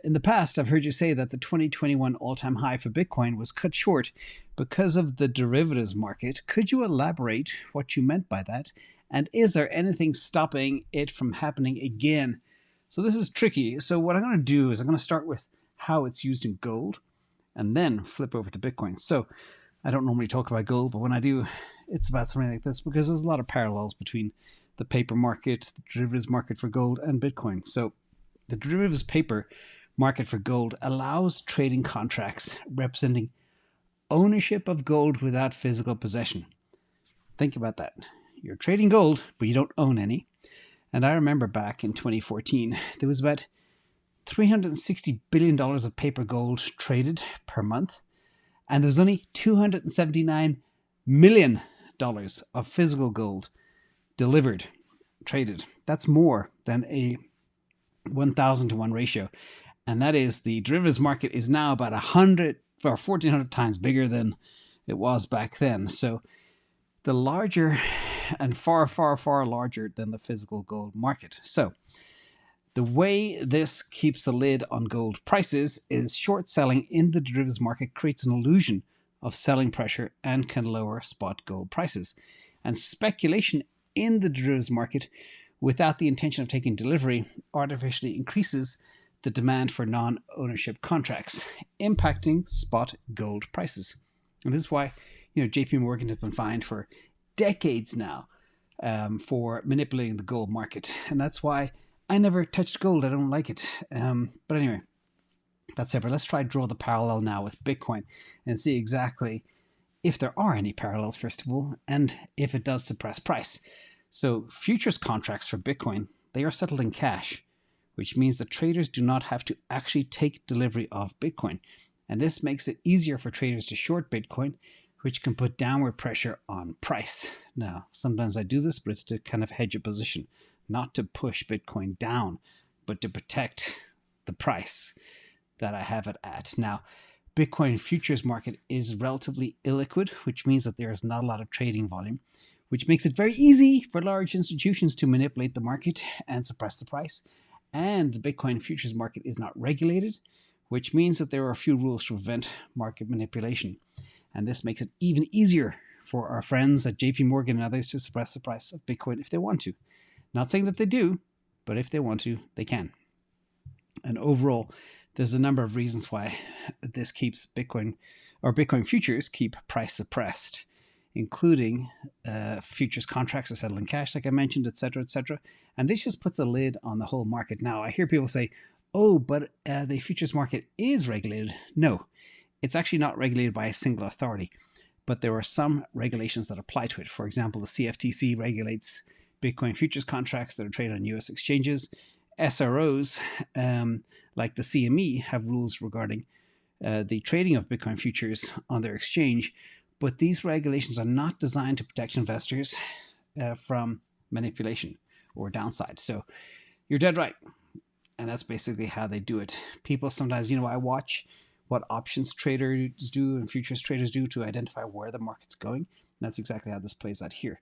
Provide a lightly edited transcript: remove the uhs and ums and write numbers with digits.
In the past, I've heard you say that the 2021 all-time high for Bitcoin was cut short because of the derivatives market. Could you elaborate what you meant by that? And is there anything stopping it from happening again? So this is tricky. So what I'm going to do is I'm going to start with how it's used in gold and then flip over to Bitcoin. So I don't normally talk about gold, but when I do, it's about something like this because there's a lot of parallels between the paper market, the derivatives market for gold, and Bitcoin. So the derivatives paper market for gold allows trading contracts representing ownership of gold without physical possession. Think about that. You're trading gold, but you don't own any. And I remember back in 2014, there was about $360 billion of paper gold traded per month. And there's only $279 million of physical gold delivered, traded. That's more than a 1,000 to 1 ratio. And that is the derivatives market is now about 100 or 1,400 times bigger than it was back then. So the larger and far, far, far larger than the physical gold market. So the way this keeps the lid on gold prices is short selling in the derivatives market creates an illusion of selling pressure and can lower spot gold prices. And speculation in the derivatives market without the intention of taking delivery artificially increases the demand for non-ownership contracts, impacting spot gold prices. And this is why, JP Morgan has been fined for decades now for manipulating the gold market. And that's why I never touched gold. I don't like it. But anyway, that's separate. Let's try to draw the parallel now with Bitcoin and see exactly if there are any parallels, first of all, and if it does suppress price. So futures contracts for Bitcoin, they are settled in cash, which means that traders do not have to actually take delivery of Bitcoin. And this makes it easier for traders to short Bitcoin, which can put downward pressure on price. Now, sometimes I do this, but it's to kind of hedge a position, not to push Bitcoin down, but to protect the price that I have it at. Now, Bitcoin futures market is relatively illiquid, which means that there is not a lot of trading volume, which makes it very easy for large institutions to manipulate the market and suppress the price. And the Bitcoin futures market is not regulated, which means that there are a few rules to prevent market manipulation. And this makes it even easier for our friends at JP Morgan and others to suppress the price of Bitcoin if they want to. Not saying that they do, but if they want to, they can. And overall, there's a number of reasons why this keeps Bitcoin futures keep price suppressed, including futures contracts are settled in cash, like I mentioned, et cetera, et cetera. And this just puts a lid on the whole market. Now, I hear people say, oh, but the futures market is regulated. No, it's actually not regulated by a single authority, but there are some regulations that apply to it. For example, the CFTC regulates Bitcoin futures contracts that are traded on US exchanges. SROs, like the CME, have rules regarding the trading of Bitcoin futures on their exchange, but these regulations are not designed to protect investors from manipulation or downside. So you're dead right. And that's basically how they do it. People sometimes, I watch what options traders do and futures traders do to identify where the market's going. And that's exactly how this plays out here.